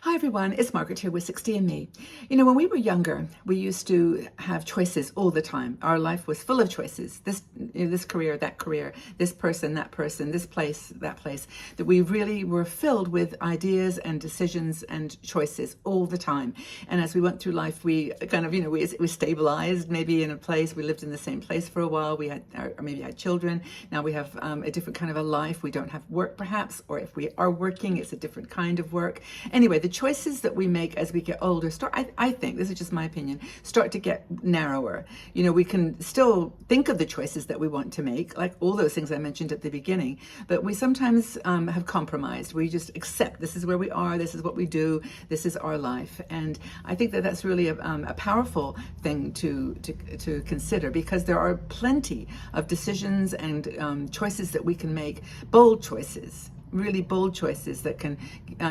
Hi everyone, it's Margaret here with 60 and Me. You know, when we were younger, we used to have choices all the time. Our life was full of choices. This career, that career, this person, this place, that place. That we really were filled with ideas and decisions and choices all the time. And as we went through life, we kind of, we stabilized maybe in a place. We lived in the same place for a while. We had, or maybe had children. Now we have a different kind of a life. We don't have work perhaps, or if we are working, it's a different kind of work. Anyway, the choices that we make as we get older I think, this is just my opinion, start to get narrower. You know, we can still think of the choices that we want to make, like all those things I mentioned at the beginning, but we sometimes have compromised. We just accept this is where we are, this is what we do, this is our life. And I think that that's really a powerful thing to consider, because there are plenty of decisions and choices that we can make, bold choices, really bold choices that can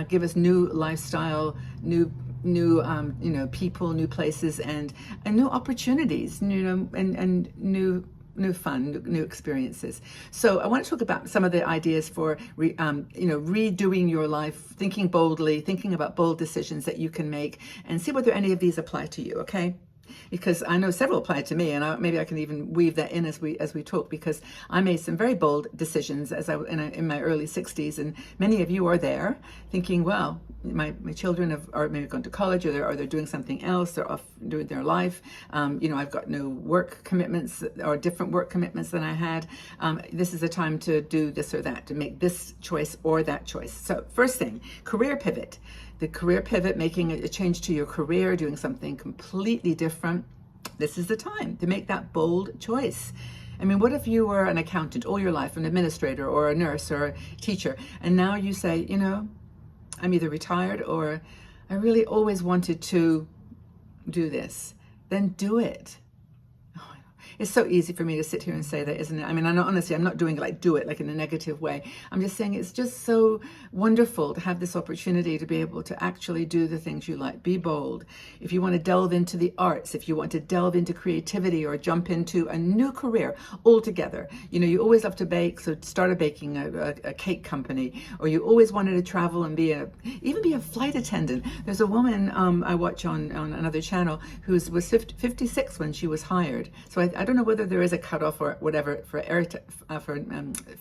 give us new lifestyle, new people, new places, and new opportunities, and new fun, new experiences. So I want to talk about some of the ideas for redoing your life, thinking boldly, thinking about bold decisions that you can make, and see whether any of these apply to you. Okay. Because I know several apply to me, and maybe I can even weave that in as we talk, because I made some very bold decisions as I in my early 60s, and many of you are there thinking, well, my children are maybe gone to college, or they're doing something else, they're off doing their life. I've got no work commitments or different work commitments than I had. This is the time to do this or that, to make this choice or that choice. So first thing, career pivot. The career pivot, making a change to your career, doing something completely different. This is the time to make that bold choice. I mean, what if you were an accountant all your life, an administrator or a nurse or a teacher, and now you say, I'm either retired or I really always wanted to do this. Then do it. It's so easy for me to sit here and say that, isn't it? I mean, honestly, I'm not doing it like do it like in a negative way. I'm just saying it's just so wonderful to have this opportunity to be able to actually do the things you like. Be bold. If you want to delve into the arts, if you want to delve into creativity, or jump into a new career altogether. You always love to bake, so start a baking, a cake company, or you always wanted to travel and even be a flight attendant. There's a woman I watch on another channel who was 56 when she was hired. So I don't know whether there is a cutoff or whatever for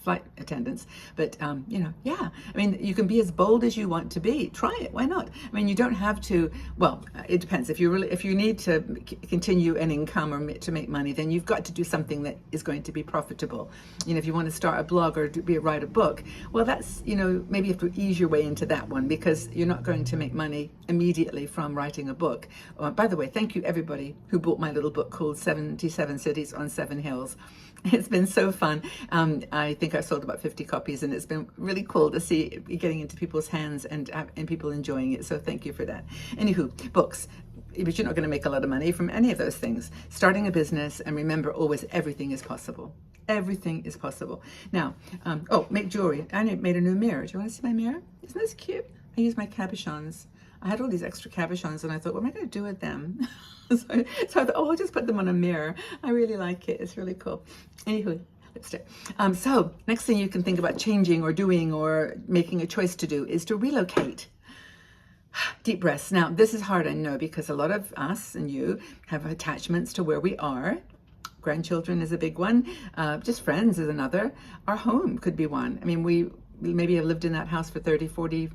flight attendants, but yeah. I mean, you can be as bold as you want to be. Try it. Why not? I mean, you don't have to. Well, it depends. If you need to continue an income or to make money, then you've got to do something that is going to be profitable. If you want to start a blog or write a book, well, that's maybe you have to ease your way into that one, because you're not going to make money immediately from writing a book. By the way, thank you everybody who bought my little book called 77 Cities on 7 Hills. It's been so fun. I think I sold about 50 copies, and it's been really cool to see it getting into people's hands and people enjoying it. So thank you for that. Anywho, books. But you're not going to make a lot of money from any of those things. Starting a business, and remember always, everything is possible. Everything is possible. Now, make jewelry. I made a new mirror. Do you want to see my mirror? Isn't this cute? I use my cabochons. I had all these extra cabochons, and I thought, what am I going to do with them? so I thought, I'll just put them on a mirror. I really like it. It's really cool. Anywho, lipstick. So next thing you can think about changing or doing or making a choice to do is to relocate. Deep breaths. Now, this is hard, I know, because a lot of us and you have attachments to where we are. Grandchildren is a big one. Just friends is another. Our home could be one. I mean, we maybe have lived in that house for 30, 40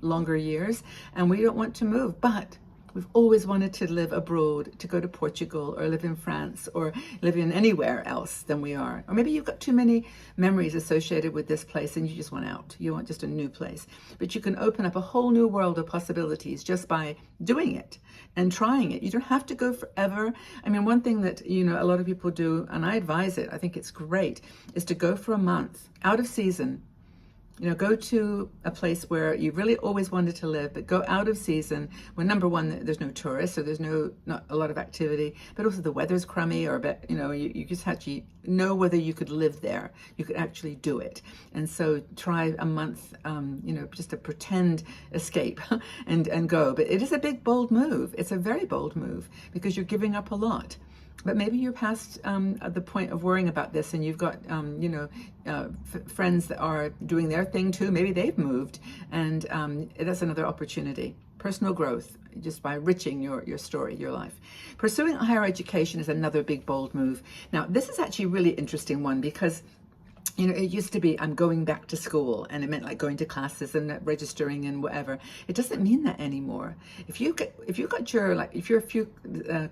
longer years, and we don't want to move, but we've always wanted to live abroad, to go to Portugal or live in France or live in anywhere else than we are. Or maybe you've got too many memories associated with this place and you just want out. You want just a new place. But you can open up a whole new world of possibilities just by doing it and trying it. You don't have to go forever. I mean, one thing that, a lot of people do, and I advise it, I think it's great, is to go for a month out of season. Go to a place where you really always wanted to live, but go out of season when, number one, there's no tourists, so there's not a lot of activity, but also the weather's crummy, or you just have to know whether you could live there. You could actually do it. And so try a month, just a pretend escape and go. But it is a big, bold move. It's a very bold move, because you're giving up a lot. But maybe you're past the point of worrying about this, and you've got, friends that are doing their thing too. Maybe they've moved, and that's another opportunity. Personal growth, just by enriching your story, your life. Pursuing higher education is another big, bold move. Now, this is actually a really interesting one because it used to be I'm going back to school, and it meant like going to classes and registering and whatever. It doesn't mean that anymore. If you're a few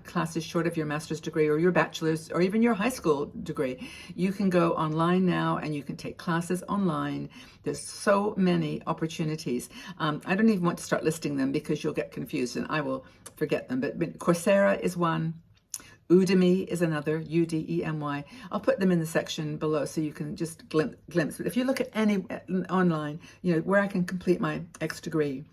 classes short of your master's degree or your bachelor's or even your high school degree, you can go online now and you can take classes online. There's so many opportunities. I don't even want to start listing them because you'll get confused and I will forget them. But Coursera is one. Udemy is another, Udemy. I'll put them in the section below so you can just glimpse. But if you look at any online, where I can complete my X degree,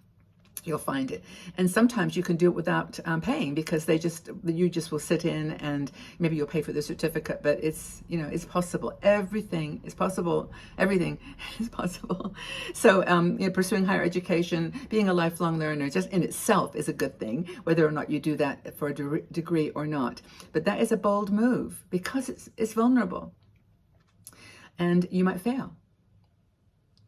you'll find it. And sometimes you can do it without paying because you just will sit in and maybe you'll pay for the certificate, but it's possible. Everything is possible. Everything is possible. So, pursuing higher education, being a lifelong learner just in itself is a good thing, whether or not you do that for a degree or not. But that is a bold move because it's vulnerable and you might fail.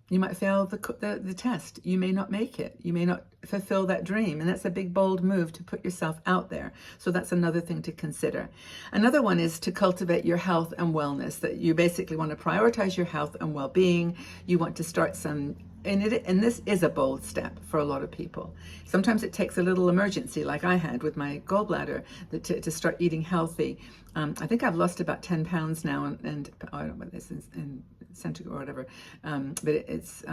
You might fail the test. You may not make it. You may not fulfill that dream. And that's a big, bold move to put yourself out there. So that's another thing to consider. Another one is to cultivate your health and wellness, that you basically want to prioritize your health and well-being. You want to start and this is a bold step for a lot of people. Sometimes it takes a little emergency, like I had with my gallbladder, to start eating healthy. I think I've lost about 10 pounds now, and I don't know what this is in centigrade or whatever, but it's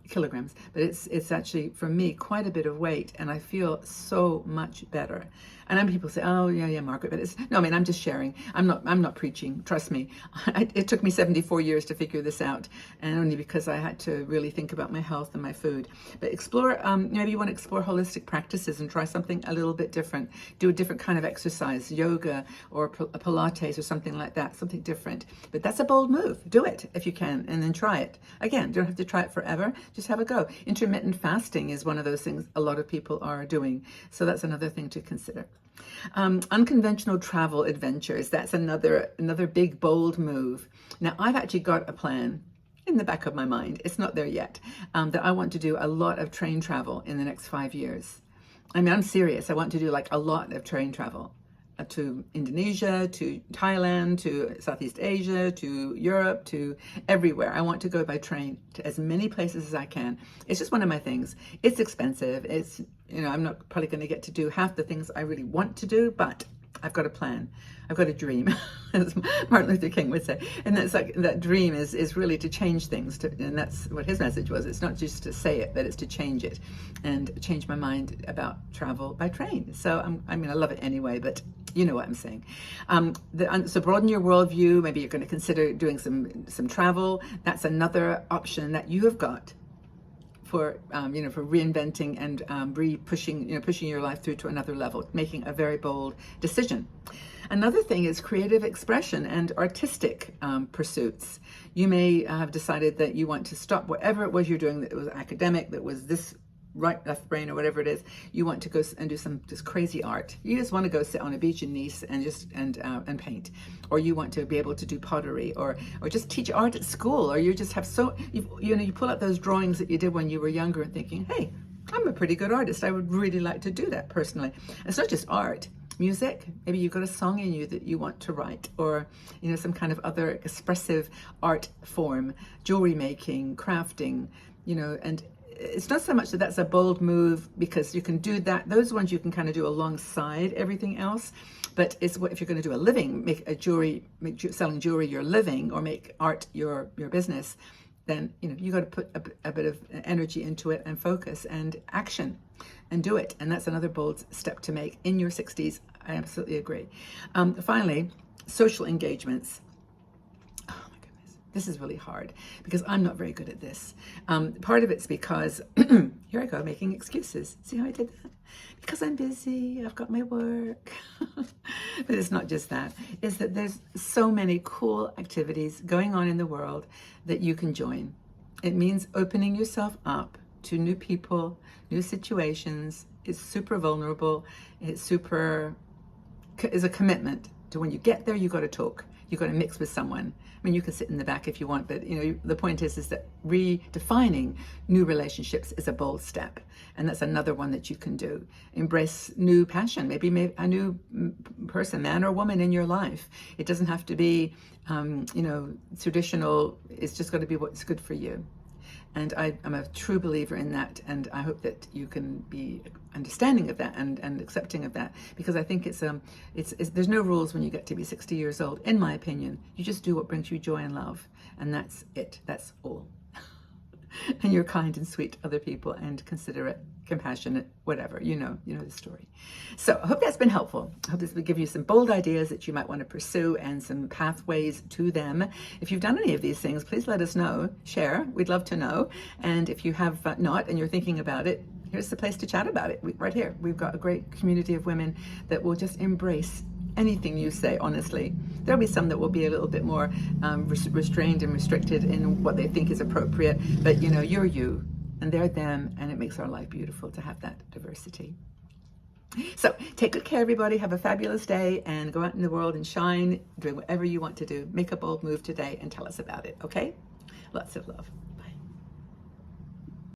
kilograms. But it's actually, for me, quite a bit of weight, and I feel so much better. And then people say, "Oh, yeah, Margaret," but I'm just sharing. I'm not preaching. Trust me. It took me 74 years to figure this out, and only because I had to really think about my health and my food. But explore. Maybe you want to explore holistic practices and try something a little bit different. Do a different kind of exercise, yoga or Pilates or something like that. Something different. But that's a bold move. Do it if you can, and then try it. Again, don't have to try it forever. Just have a go. Intermittent fasting is one of those things a lot of people are doing. So that's another thing to consider. Unconventional travel adventures. That's another big, bold move. Now, I've actually got a plan in the back of my mind. It's not there yet. That I want to do a lot of train travel in the next 5 years. I mean, I'm serious. I want to do like a lot of train travel. To Indonesia, to Thailand, to Southeast Asia, to Europe, to everywhere. I want to go by train to as many places as I can. It's just one of my things. It's expensive. I'm not probably going to get to do half the things I really want to do, but I've got a plan. I've got a dream, as Martin Luther King would say. And that's like, that dream is really to change things. And that's what his message was. It's not just to say it, but it's to change it and change my mind about travel by train. So I love it anyway, but you know what I'm saying. So broaden your worldview. Maybe you're going to consider doing some travel. That's another option that you have got for reinventing and pushing your life through to another level, making a very bold decision. Another thing is creative expression and artistic pursuits. You may have decided that you want to stop whatever it was you're doing, that it was academic, that was this right, left brain, or whatever it is. You want to go and do some just crazy art. You just want to go sit on a beach in Nice and paint, or you want to be able to do pottery, or just teach art at school, or you just have you pull out those drawings that you did when you were younger and thinking, hey, I'm a pretty good artist. I would really like to do that personally. And it's not just art. Music, maybe you've got a song in you that you want to write, or some kind of other expressive art form, jewelry making, crafting, and it's not so much that that's a bold move, because you can do that. Those ones you can kind of do alongside everything else. But it's what if you're going to do a living, selling jewelry your living, or make art your business, then you got to put a bit of energy into it and focus and action and do it. And that's another bold step to make in your 60s. I absolutely agree. Finally, social engagements. This is really hard because I'm not very good at this. Part of it's because, here I go, making excuses. See how I did that? Because I'm busy, I've got my work. But it's not just that. It's that there's so many cool activities going on in the world that you can join. It means opening yourself up to new people, new situations. It's super vulnerable. It's a commitment. to when you get there, you got to talk. You got to mix with someone. I mean, you can sit in the back if you want, but the point is that redefining new relationships is a bold step, and that's another one that you can do. Embrace new passion, maybe a new person, man or woman in your life. It doesn't have to be, traditional. It's just got to be what's good for you. And I'm a true believer in that, and I hope that you can be understanding of that and accepting of that, because I think it's there's no rules when you get to be 60 years old, in my opinion. You just do what brings you joy and love, and that's it. That's all. And you're kind and sweet to other people and considerate, compassionate, whatever, you know the story. So I hope that's been helpful. I hope this will give you some bold ideas that you might want to pursue and some pathways to them. If you've done any of these things, please let us know, share, we'd love to know. And if you have not and you're thinking about it, here's the place to chat about it, right here. We've got a great community of women that will just embrace anything you say, honestly. There'll be some that will be a little bit more restrained and restricted in what they think is appropriate, but you're you and they're them, and it makes our life beautiful to have that diversity. So take good care, everybody. Have a fabulous day and go out in the world and shine, doing whatever you want to do. Make a bold move today and tell us about it, okay? Lots of love.